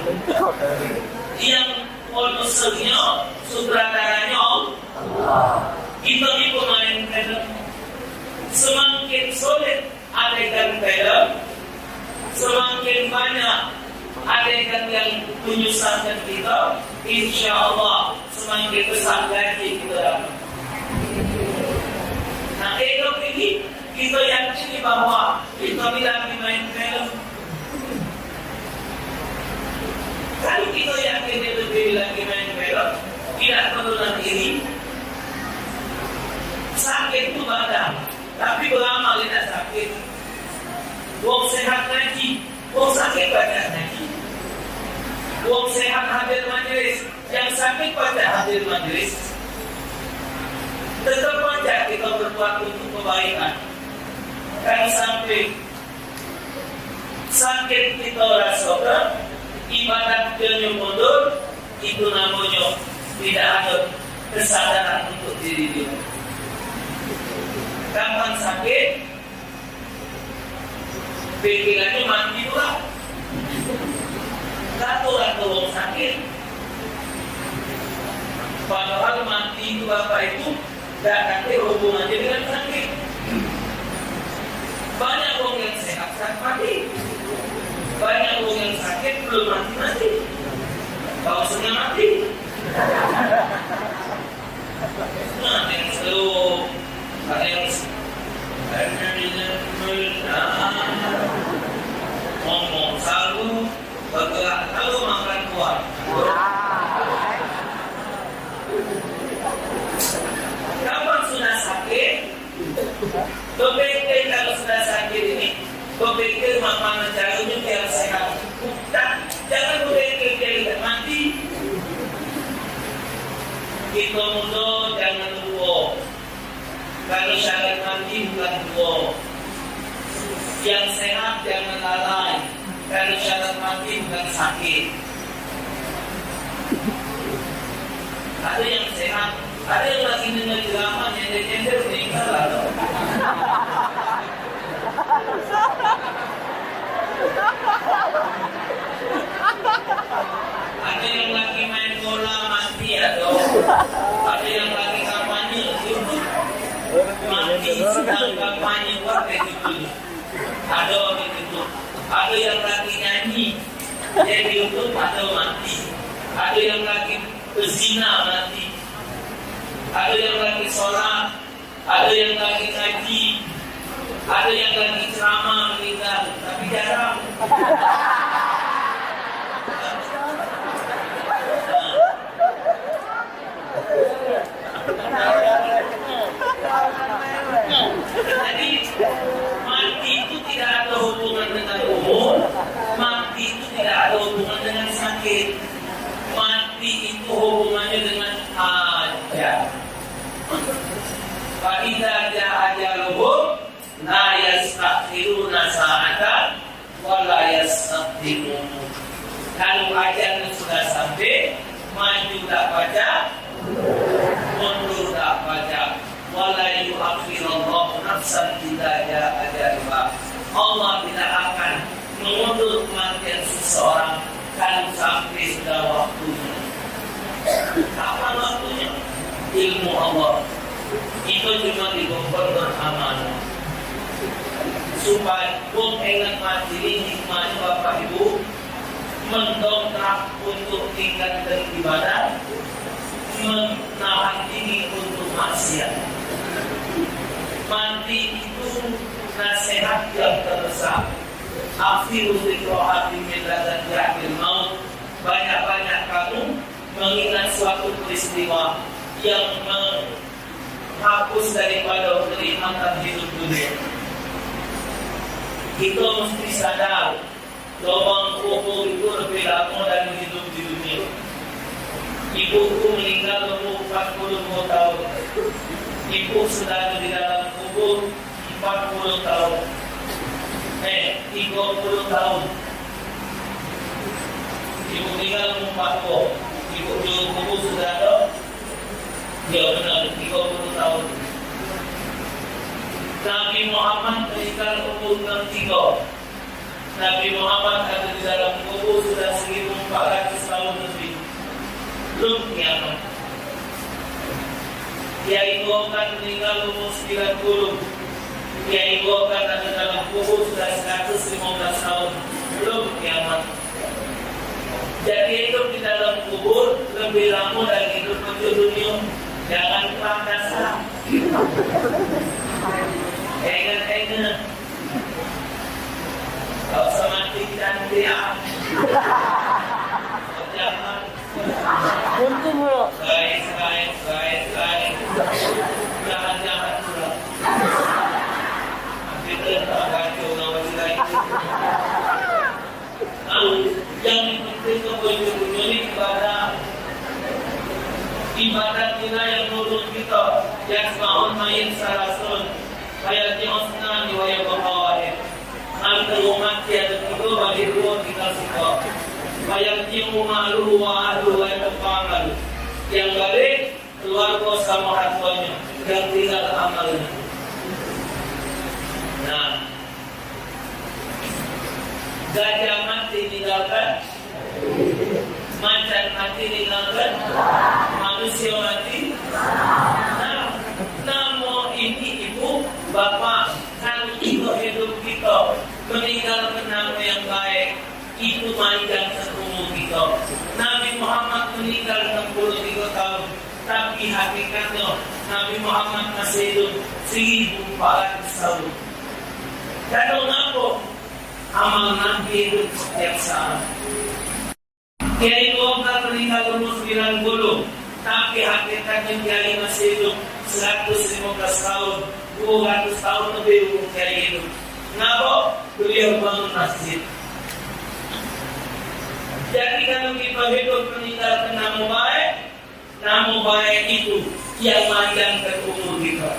Yang produsernya, sutradaranya Allah. Kita ni pemain film. Semakin sulit adegan film, semakin banyak adegan yang menyusahkan kita, insya Allah semakin besar gaji kita dapat. Nah, hidup ini kita yakini bahwa kita tidak main film. Kalau kita yakin itu lagi main film, tidak perlu ini. Sakit itu badan, tapi beramal tidak sakit. Wong sehat ngaji, wong sakit baca ngaji. Wong sehat hadir majelis, yang sakit baca hadir majelis. Tetap saja kita berbuat untuk kebaikan. Kan sampai sakit kita rasakan, ibadat dia mundur, itu namanya tidak ada kesadaran untuk diri dia. Kapan sakit, pikirannya mati pula. Kata orang sakit. Padahal mati itu Bapak itu tidak nanti hubungannya dengan sakit. Banyak orang yang sehat mati. Banyak orang yang sakit belum mati. Kau sudah mati. Nah, yang selalu ada yang ngomong selalu bergerak selalu makan kuat. Kapan sudah sakit? Berpikir kalau sudah sakit ini, berpikir mana caranya biar sehat. Jangan berpikir biar mati. Kita muda jangan lupa. Kalau syarat mati bukan tua. Yang sehat jangan lalai. Kalau syarat mati bukan sakit. Ada yang sehat, ada yang lagi dengar ceramah nyender-nyender meninggal lalu. Ada yang lagi main bola mati atau ada yang lagi kampanye YouTube mati sedang kampanye buat itu. Ada orang itu. Ada yang lagi nyanyi jadi YouTube ada mati. Ada yang lagi berzina mati. Ada yang lagi sholat. Ada yang lagi ngaji. Ada yang lagi ceramah meninggal. Tapi jarang. Jadi mati itu tidak ada hubungan dengan umur. Mati itu tidak ada hubungan dengan sakit. Mati itu hubungannya dengan ajal. Fa idza jaa ajaluhum la yastakhiruna sa'atan wa la yastaqdimun. Kalau ajalnya sudah sampai, maju tak baca, mundur tak baca. Wa la yu'akhirullahu nafsan idza jaa ajaluha. Allah tidak akan mengundur kematian seseorang kalau sampai sudah waktunya. Kapan waktunya? Ilmu Allah. Itu cuma dibongkar beramal. Supaya pun ingat mati ini hikmahnya Bapak Ibu mendongkrak untuk tingkatkan ibadah, menahan diri untuk maksiat. Mati itu nasihat yang terbesar. Akhirul dzikrohati min ladzat ya'il maut. Banyak-banyak kamu mengingat suatu peristiwa yang menghapus daripada kenikmatan hidup dunia. Kita mesti sadar lubang kubur itu lebih lama dari hidup di dunia. Ibuku meninggal umur 42 tahun. Ibu sudah ada di dalam kubur 40 tahun. 30 tahun. Ibu meninggal umur 40. Ibu di kubur sudah ada. Ya benar 30 tahun. Nabi Muhammad meninggal umur 63. Nabi Muhammad ada di dalam kubur sudah 1400 tahun lebih. Belum kiamat. Kiai Gokan meninggal umur 90. Kiai Gokan ada dalam kubur sudah 115 tahun. Belum kiamat. Jadi hidup di dalam kubur lebih lama dari hidup di dunia. Jangan kurang dasar. Ingat. Kalau semati dan dia. Jangan. Untung bro. Guys. Jangan pula. Kita tak kacau nama kita itu. Yang penting kepada ini ibadat kita yang nurut kita. Yang semahun main salasun. Hayati osnani wa yabaqawahid. Antara umat tiada itu bagi dua kita suka. Hayati umaluhu wa ahluhu wa yabaqawahid. Yang balik keluarga sama hartanya. Yang tinggal amalnya. Nah, gajah mati meninggalkan, macan mati meninggalkan, manusia mati. Nah, namun ini ibu, bapak, kalau kita hidup kita meninggalkan nama yang baik, itu panjang umur kita. Nabi Muhammad meninggal 63 tahun, tapi hakikatnya Nabi Muhammad masih hidup 1400 tahun. Kalau ngapa? Amal Nabi itu setiap saat. Kiai Gokan meninggal umur 90, tapi hakikatnya kiai masih hidup 115 tahun, 200 tahun lebih umur kiai hidup. Kenapa? Beliau bangun masjid. Jadi kalau kita hidup meninggalkan nama baik itu yang memanjangkan umur kita.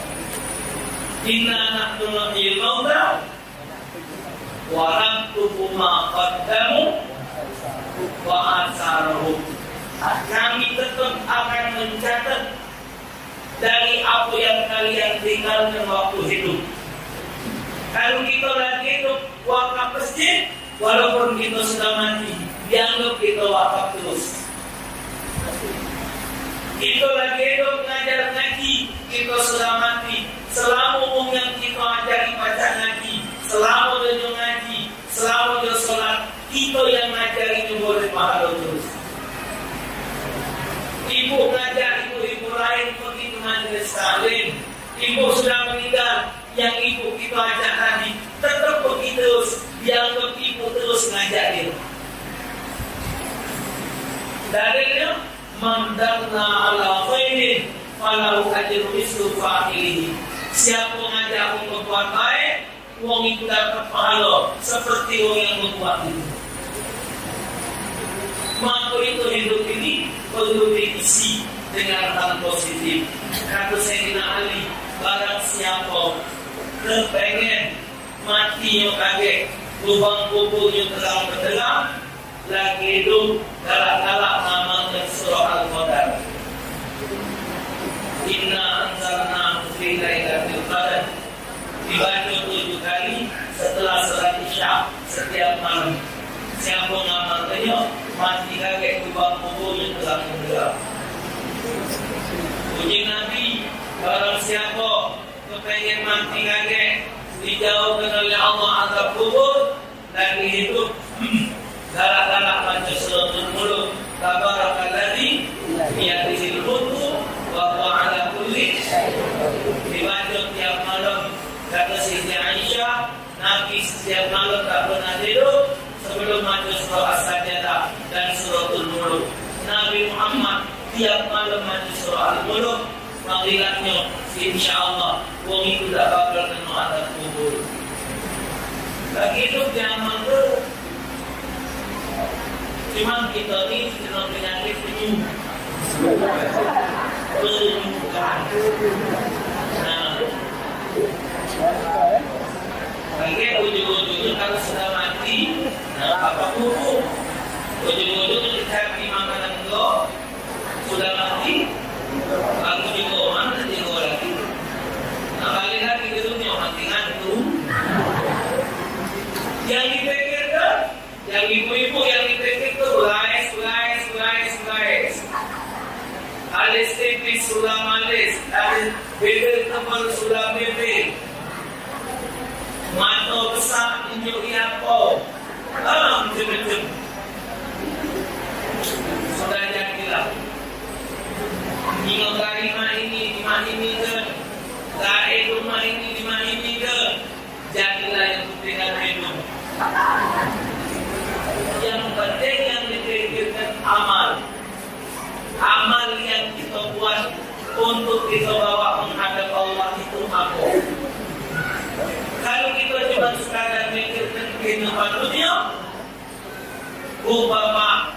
Inna nahnu nuhyil mauta wa naktubu ma qaddamu wa atharahum. Kami tetap akan mencatat dari apa yang kalian tinggalkan waktu hidup. Kalau kita lagi hidup wakaf masjid, walaupun kita sudah mati, dianggap kita wakaf terus. Kita lagi hidup ngajar ngaji, kita sudah mati. Selama umum yang kita ajari baca ngaji, selama dia ngaji, selama dia sholat, kita yang ngajari itu boleh pahala terus. Ibu ngajar, ibu lain pergi ke majelis taklim, ibu sudah meninggal, yang ibu kita ajak tadi tetap pergi terus, dianggap ibu terus ngajarin. Dalilnya mandalna ala khairin falahu ajru mislu fa'ilihi. Siapa ngajak untuk berbuat baik, wong itu dapat pahala seperti wong yang berbuat itu. Maka itu hidup ini perlu diisi dengan hal positif. Kata Sayyidina Ali, barang siapa kepengen matinya kaget, lubang kuburnya terang-terang, lagi hidup galak-galak ngamalkan surah Al-Qadar. Inna anzalna fi lailatul qadar, dibaca 7 kali setelah salat Isya setiap malam. Siapa ngamalkannya mati kaget, lubang kuburnya terang-terang. Puji Nabi, barang siapa kepengen mati kaget, dijauhkan oleh Allah azab kubur, lagi hidup galak-galak baca suratul mulk, tabarakalladzi biyadihil mulku wa huwa ala kulli syai'in. Dibaca tiap malam. Kata Siti Aisyah, Nabi setiap malam tak pernah tidur sebelum baca surah As-Sajdah dan suratul mulk. Nabi Muhammad tiap malam baca surah Al-Mulk, panggilannya insyaallah wong itu tak bakal kena azab kubur. Lagi hidup jangan terus. Cuma kita ini kena penyakit penyuh. Penyuhan. Nah, lagi ujung-ujungnya kalau sudah mati, nah apa kuku? Ujung-ujungnya dicari makanan lo, sudah mati, lalu juga mana juga lagi. Nah kali lagi di dunia mati ngantuk. Yang dipikirkan, yang ibu-ibu yang dipikir itu guys. Alis tipis sudah malis, alis bibir tebal sudah bibir, mata besar injuk iako, macam-macam. Sudah jadilah. Hingga rumah ini ke, lain rumah ini ke, jadilah yang penting hidup. Yang penting yang dipikirkan amal yang kita buat untuk kita bawa menghadap Allah itu apa? Kalau kita cuma sekadar mikirkan kehidupan dunia, Bapak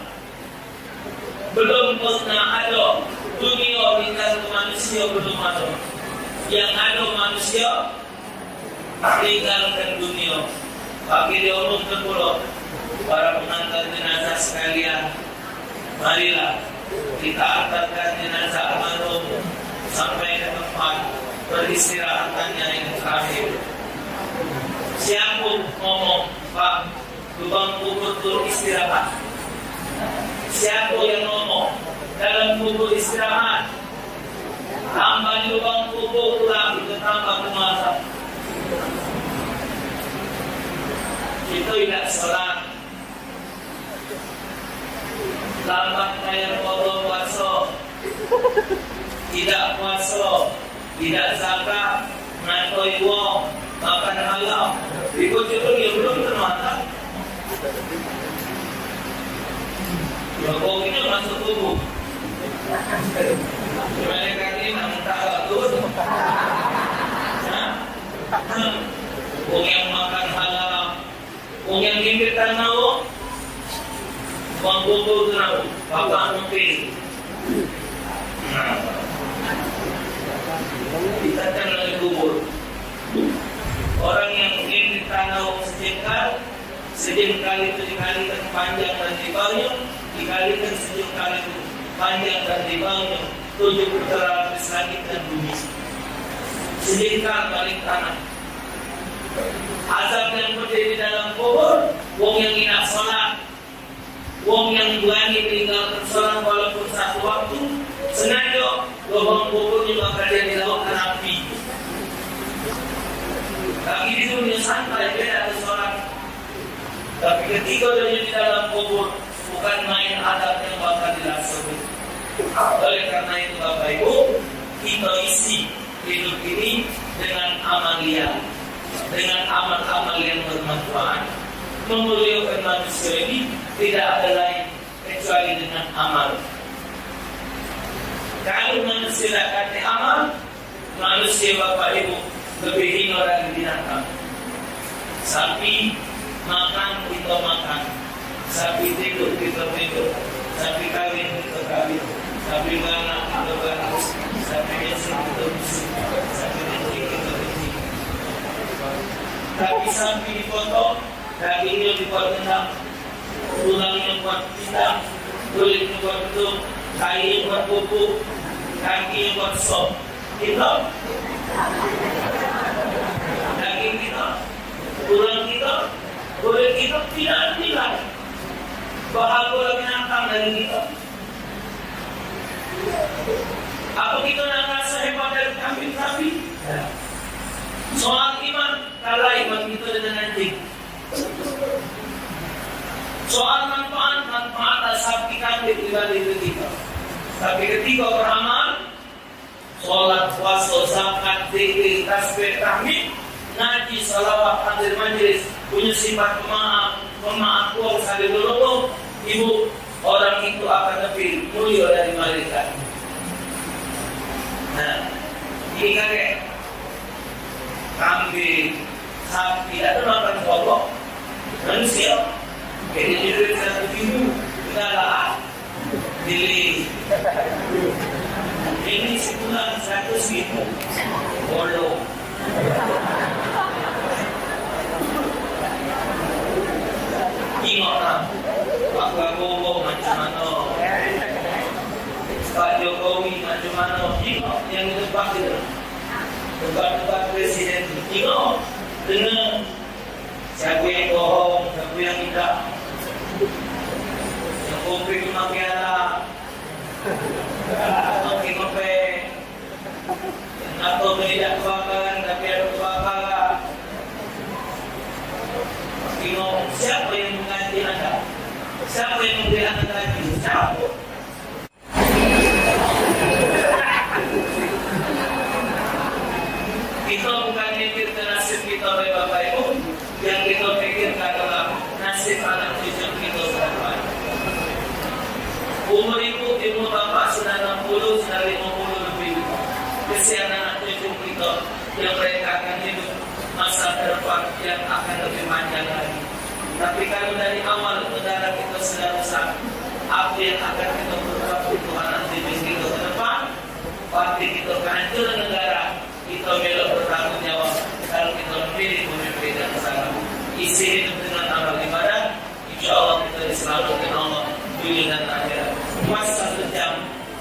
belum pernah ada dunia tinggal manusia belum ada. Yang ada manusia tinggalkan dunia. Bagi dia umumkan pula para pengantar jenazah sekalian, marilah kita antarkan jenazah almarhum sampai ke tempat peristirahatannya yang terakhir. Siapa ngomong, Pak, lubang kubur itu istirahat? Siapa yang ngomong dalam kubur istirahat? Tambah lubang kubur lagi tambah kemasan. Itu tidak sholat, lambat bayar kodok puasa, tidak puasa, tidak zakat, ngantoi uang, makan haram. Ikut itu dia belum termata. Jokowi itu masuk tubuh. Mereka ini namun tak betul. Kung yang makan halal, kung yang gimpitan na o, magbubog na o, papanupin. Itatang na ibubog. Orang yang gimpitan na o sejengkal itu dikalikan panjang dan lebarnya, dikalikan sejengkal itu panjang dan lebarnya, 7 putaran langit dan bumi. Sejengkal balik tanah. Azab yang berdiri dalam kubur, wong yang ingat sholat, wong yang berani meninggalkan sholat walaupun satu waktu, sengaja lubang kubur juga akan dilakukan api. Tapi di dunia santai beda ada sholat. Tapi ketika dia di dalam kubur, bukan main adab yang bakal dilaksanakan. Oleh karena itu Bapak Ibu, kita isi hidup ini dengan amalia, dengan amal-amal yang bermanfaat. Memuliakan manusia ini tidak ada lain kecuali dengan amal. Kalau manusia akan amal, manusia Bapak Ibu lebih ringan dari binatang. Sapi makan kita makan, sapi tidur kita tidur, sapi kawin kita kawin, sapi beranak kita beranak, sapi miskin kita miskin, sapi miskin kita miskin. Tapi sapi dipotong, dagingnya dibuat rendang, tulangnya buat pisang, kulitnya buat betung, kainya buat pupuk, kakinya buat sop. Kita, daging kita, tulang kita, kulit kita tidak hilang. Bahagia binatang dari kita. Apa kita nak rasa hebat dari kambing-kambing? Soal iman, kalah iman kita dengan anjing. Soal manfaat sapi kambing dibanding kita. Tapi ketika beramal, sholat, puasa, zakat, zikir, tasbih, tahmid, ngaji, salawat, hadir majlis, punya sifat pemaaf, uang saling menolong, ibu, orang itu akan lebih mulia dari malaikat. Nah, ini kakek, kambing, sapi, ada makan pokok, manusia, jadi duit 1.000, enggaklah, pilih. Ini sebulan 100.000, bolong. Ingatlah, Pak Prabowo macam mana, Pak Jokowi macam mana, ingat yang debat itu, debat presiden itu, ingat dengar siapa yang bohong, siapa yang tidak, yang kopi cuma piala, kopi kopi, atau tidak kebakaran tapi ada kebakaran. Ingat siapa yang mengganti Anda? Siapa yang memberi Anda lagi? Siapa? Kita bukan mikirkan nasib kita oleh Bapak Ibu, yang kita pikirkan adalah nasib anak cucu kita ke depan. Umur ibu bapak sudah 60, sudah 50 lebih. Kesian anak cucu kita yang mereka akan hidup masa ke depan yang akan lebih panjang lagi. Tapi kalau dari awal negara kita sudah rusak, apa yang akan kita berbuat untuk anak cucu kita ke depan? Pasti kita kehancuran negara. Kita belok bertanggung jawab kalau kita memilih pemimpin yang salah. Isi hidup dengan amal ibadah, insya Allah kita diselamatkan Allah dunia dan akhirat. Pas 1 jam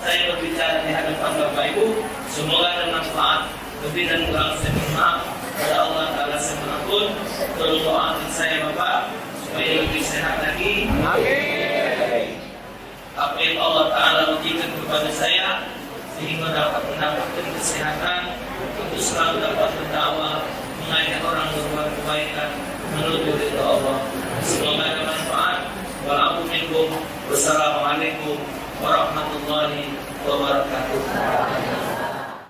saya berbicara di hadapan Bapak Ibu, semoga bermanfaat. Lebih dan kurang saya mohon maaf pada Allah Taala semanapun. Tolong doakan saya Bapak supaya lebih sehat lagi. Amin. Apa yang Allah Taala berikan kepada saya sehingga dapat mendapatkan kesehatan untuk selalu dapat berdakwah, mengajak orang berbuat kebaikan menuju ridha Allah. Semoga